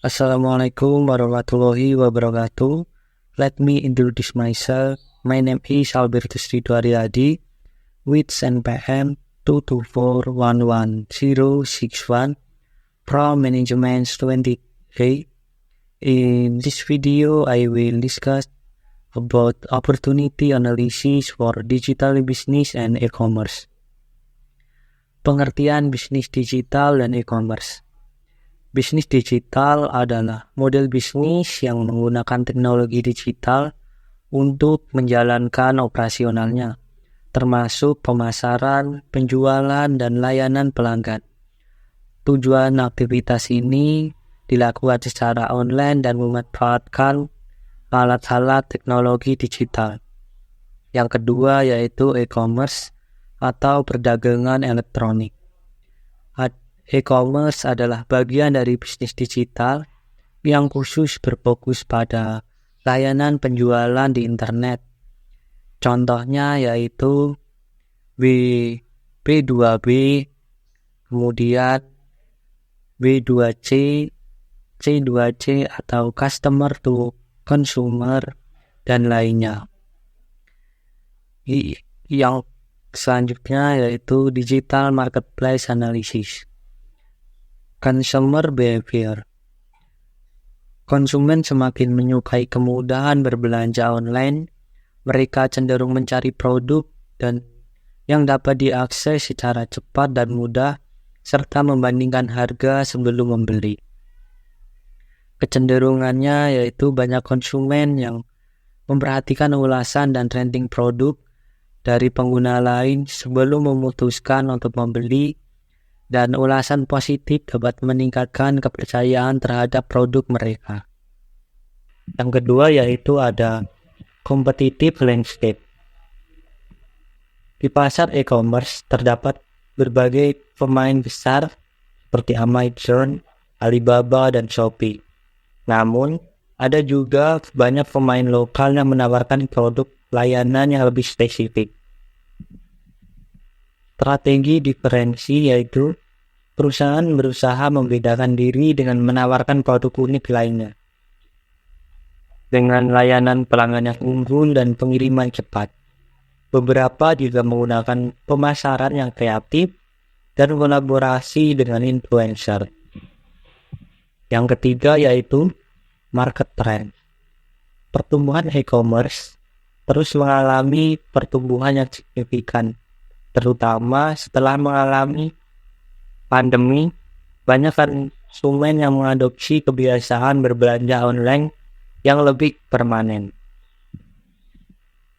Assalamualaikum warahmatullahi wabarakatuh. Let me introduce myself. My name is Albertus Ridho Aryadi with NPM 224116061 from Management 20A. In this video, I will discuss about opportunity analysis for digital business and e-commerce. Pengertian bisnis digital dan e-commerce. Bisnis digital adalah model bisnis yang menggunakan teknologi digital untuk menjalankan operasionalnya, termasuk pemasaran, penjualan, dan layanan pelanggan. Tujuan aktivitas ini dilakukan secara online dan memanfaatkan alat-alat teknologi digital. Yang kedua yaitu e-commerce atau perdagangan elektronik. E-commerce adalah bagian dari bisnis digital yang khusus berfokus pada layanan penjualan di internet. Contohnya yaitu B2B, kemudian B2C, C2C atau customer to consumer, dan lainnya. Yang selanjutnya yaitu digital marketplace analysis. Consumer behavior. Konsumen semakin menyukai kemudahan berbelanja online. Mereka cenderung mencari produk dan yang dapat diakses secara cepat dan mudah, serta membandingkan harga sebelum membeli. Kecenderungannya yaitu banyak konsumen yang memperhatikan ulasan dan rating produk dari pengguna lain sebelum memutuskan untuk membeli, dan ulasan positif dapat meningkatkan kepercayaan terhadap produk mereka. Yang kedua yaitu ada competitive landscape. Di pasar e-commerce terdapat berbagai pemain besar seperti Amazon, Alibaba, dan Shopee. Namun, ada juga banyak pemain lokal yang menawarkan produk layanan yang lebih spesifik. Strategi diferensi yaitu perusahaan berusaha membedakan diri dengan menawarkan produk unik lainnya dengan layanan pelanggan yang unggul dan pengiriman cepat. Beberapa juga menggunakan pemasaran yang kreatif dan kolaborasi dengan influencer. Yang ketiga yaitu market trend. Pertumbuhan e-commerce terus mengalami pertumbuhan yang signifikan, terutama setelah mengalami pandemi. Banyak konsumen yang mengadopsi kebiasaan berbelanja online yang lebih permanen.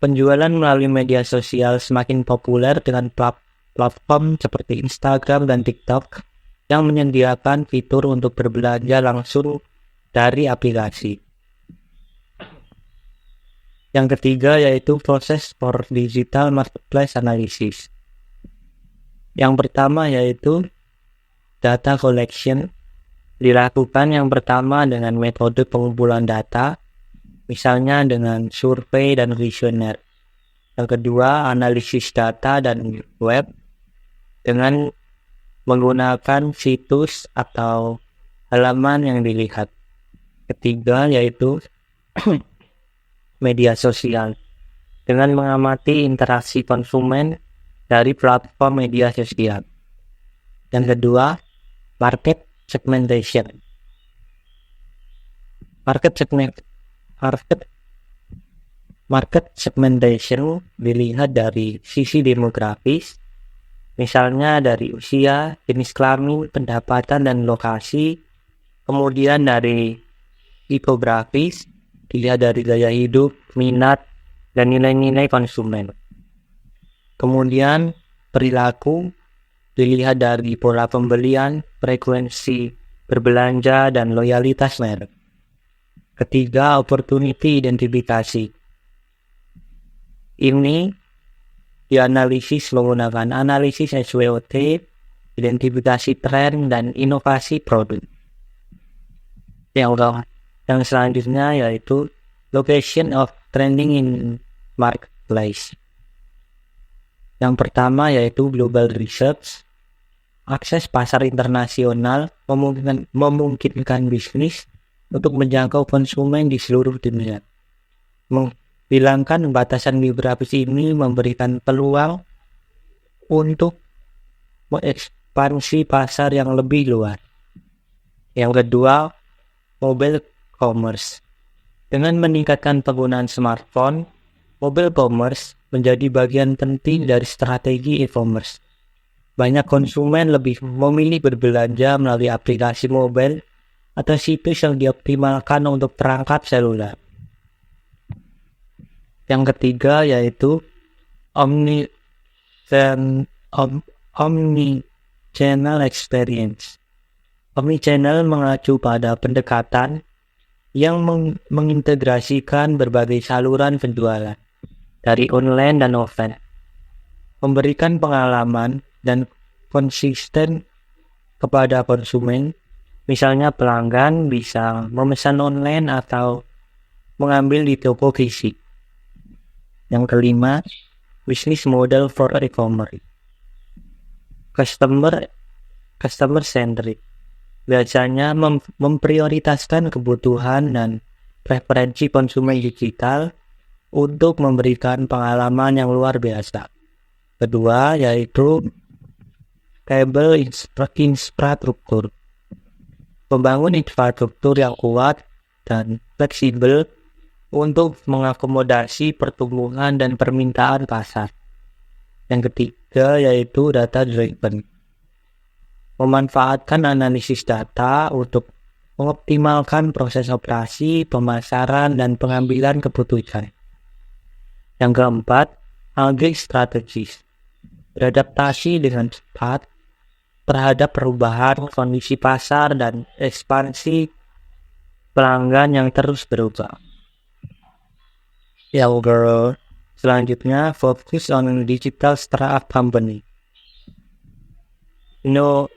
Penjualan melalui media sosial semakin populer dengan platform seperti Instagram dan TikTok yang menyediakan fitur untuk berbelanja langsung dari aplikasi. Yang ketiga yaitu proses for digital marketplace analysis. Yang pertama yaitu data collection. Dilakukan yang pertama dengan metode pengumpulan data, misalnya dengan survei dan kuesioner. Yang kedua, analisis data dan web dengan menggunakan situs atau halaman yang dilihat. Ketiga yaitu media sosial dengan mengamati interaksi konsumen dari platform media sosial. Yang kedua, market segmentation. Market segmentation dilihat dari sisi demografis, misalnya dari usia, jenis kelamin, pendapatan, dan lokasi. Kemudian dari psikografis, dilihat dari gaya hidup, minat, dan nilai-nilai konsumen. Kemudian perilaku dilihat dari pola pembelian, frekuensi berbelanja, dan loyalitas merek. Ketiga, opportunity identifikasi. Ini dianalisis menggunakan analisis SWOT, identifikasi tren, dan inovasi produk. Yang selanjutnya yaitu location of trending in marketplace. Yang pertama yaitu global research. Akses pasar internasional memungkinkan bisnis untuk menjangkau konsumen di seluruh dunia. Menghilangkan batasan geografis ini memberikan peluang untuk mengekspansi pasar yang lebih luas. Yang kedua, mobile commerce. Dengan meningkatkan penggunaan smartphone, mobile commerce menjadi bagian penting dari strategi e-commerce. Banyak konsumen lebih memilih berbelanja melalui aplikasi mobile atau situs yang dioptimalkan untuk perangkat seluler. Yang ketiga yaitu omni-channel experience. Omnichannel mengacu pada pendekatan yang mengintegrasikan berbagai saluran penjualan dari online dan offline, memberikan pengalaman dan konsisten kepada konsumen. Misalnya pelanggan bisa memesan online atau mengambil di toko fisik. Yang kelima, business model for e-commerce. Customer centric. Biasanya memprioritaskan kebutuhan dan preferensi konsumen digital untuk memberikan pengalaman yang luar biasa. Kedua yaitu stable infrastruktur. Membangun infrastruktur yang kuat dan fleksibel untuk mengakomodasi pertumbuhan dan permintaan pasar. Yang ketiga yaitu data driven. Memanfaatkan analisis data untuk mengoptimalkan proses operasi, pemasaran, dan pengambilan keputusan. Yang keempat, agile strategis. Beradaptasi dengan cepat terhadap perubahan kondisi pasar dan ekspansi pelanggan yang terus berubah. Yang selanjutnya, fokus on digital startup company.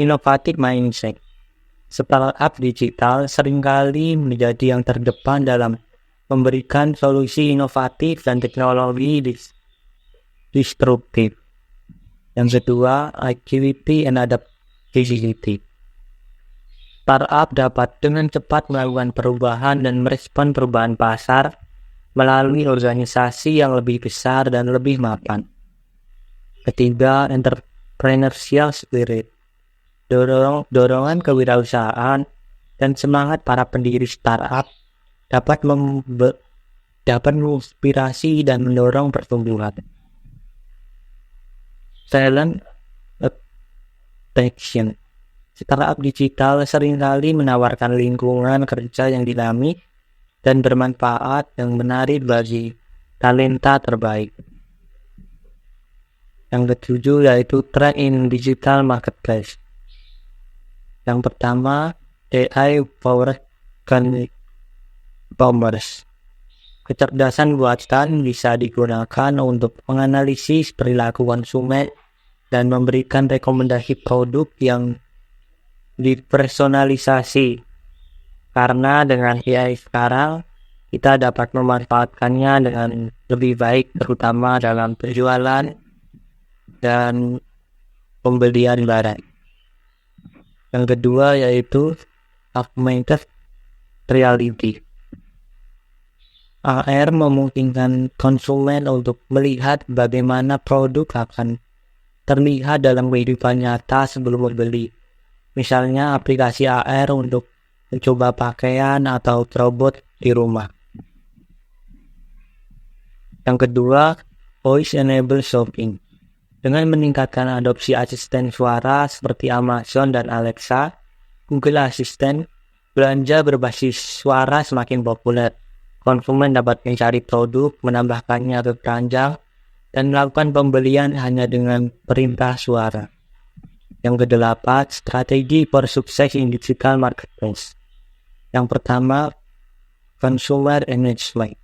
Inovatif mindset. Startup digital seringkali menjadi yang terdepan dalam memberikan solusi inovatif dan teknologi disruptif. Yang kedua, agility and adaptability. Startup dapat dengan cepat melakukan perubahan dan merespon perubahan pasar melalui organisasi yang lebih besar dan lebih mapan. Ketiga, entrepreneurial spirit. Dorongan kewirausahaan dan semangat para pendiri startup dapat menginspirasi dan mendorong pertumbuhan. Talent attraction. Startup digital seringkali menawarkan lingkungan kerja yang dinamis dan bermanfaat yang menarik bagi talenta terbaik. Yang ketujuh yaitu trend in digital marketplace. Yang pertama, AI powered commerce. Kecerdasan buatan bisa digunakan untuk menganalisis perilaku konsumen dan memberikan rekomendasi produk yang dipersonalisasi. Karena dengan AI sekarang, kita dapat memanfaatkannya dengan lebih baik, terutama dalam penjualan dan pembelian barang. Yang kedua yaitu augmented reality. AR memungkinkan konsumen untuk melihat bagaimana produk akan terlihat dalam kehidupan nyata sebelum membeli. Misalnya aplikasi AR untuk mencoba pakaian atau robot di rumah. Yang kedua, voice enabled shopping. Dengan meningkatkan adopsi asisten suara seperti Amazon dan Alexa, Google Assistant, belanja berbasis suara semakin populer. Konsumen dapat mencari produk, menambahkannya ke keranjang, dan melakukan pembelian hanya dengan perintah suara. Yang kedelapan, strategi for success in digital marketplace. Yang pertama, consumer engagement.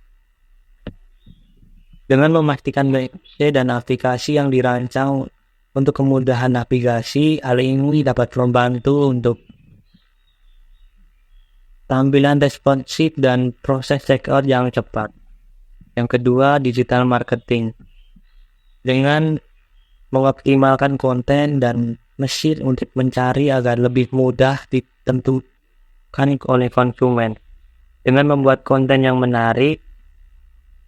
Dengan memastikan website dan aplikasi yang dirancang untuk kemudahan navigasi, hal ini dapat membantu untuk tampilan responsif dan proses checkout yang cepat. Yang kedua, digital marketing. Dengan mengoptimalkan konten dan mesin untuk mencari agar lebih mudah ditentukan oleh konsumen. Dengan membuat konten yang menarik,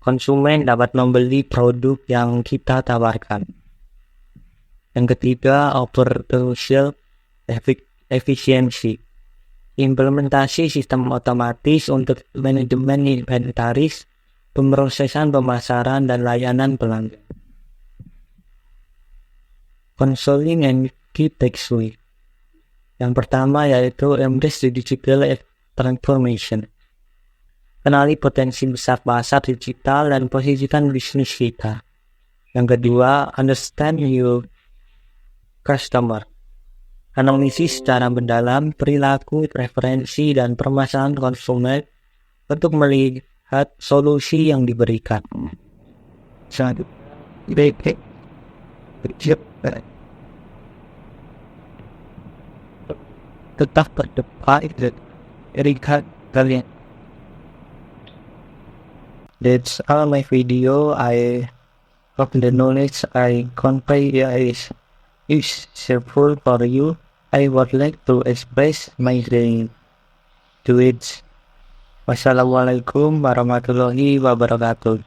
konsumen dapat membeli produk yang kita tawarkan. Yang ketiga, operational efficiency. Implementasi sistem otomatis untuk manajemen inventaris, pemrosesan pemasaran, dan layanan pelanggan. Consulting and key takeaway. Yang pertama yaitu embrace the digital transformation. Kenali potensi besar pasar digital dan posisikan bisnis kita. Yang kedua, understand your customer. Analisis secara mendalam perilaku, preferensi, dan permasalahan konsumen untuk melihat solusi yang diberikan. Tetap berdepan dan berikan kalian. That's all my video. I hope the knowledge I convey is useful for you. I would like to express my gratitude. Wassalamualaikum warahmatullahi wabarakatuh.